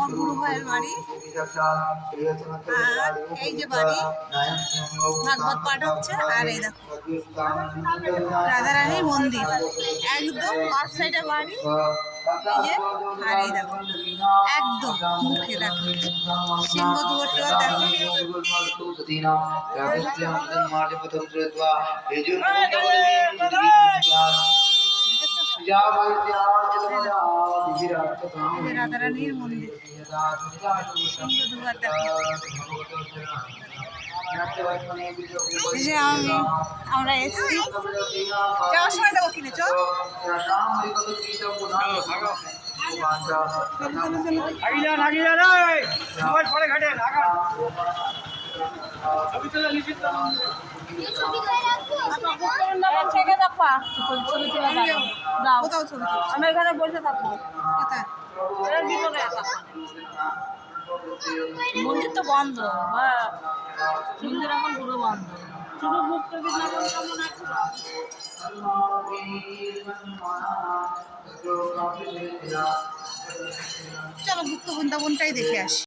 আমার গুরু ভাইয়ের বাড়ি। আর এই যে বাড়ি, ভাগবত পাঠ হচ্ছে। আর এই দেখো রাধারানীর মন্দির, একদম পাঁচ সাইডে বাড়ি। এই যে, আর এই দেখো একদম মুখে দেখো সিংহ দুয়ারটা দেখো। রাধারানীর মন্দির, সিংহ দুয়ার দেখো। আমরা এসছি, যাওয়ার সময় দেবো কিনে চল। আমি এখানে বসে থাকবো। মন্দির তো বন্ধ, মন্দির এখন পুরো বন্ধ, শুধু ভক্ত চলো গুপ্ত বৃন্দাবনটাই দেখে আসি।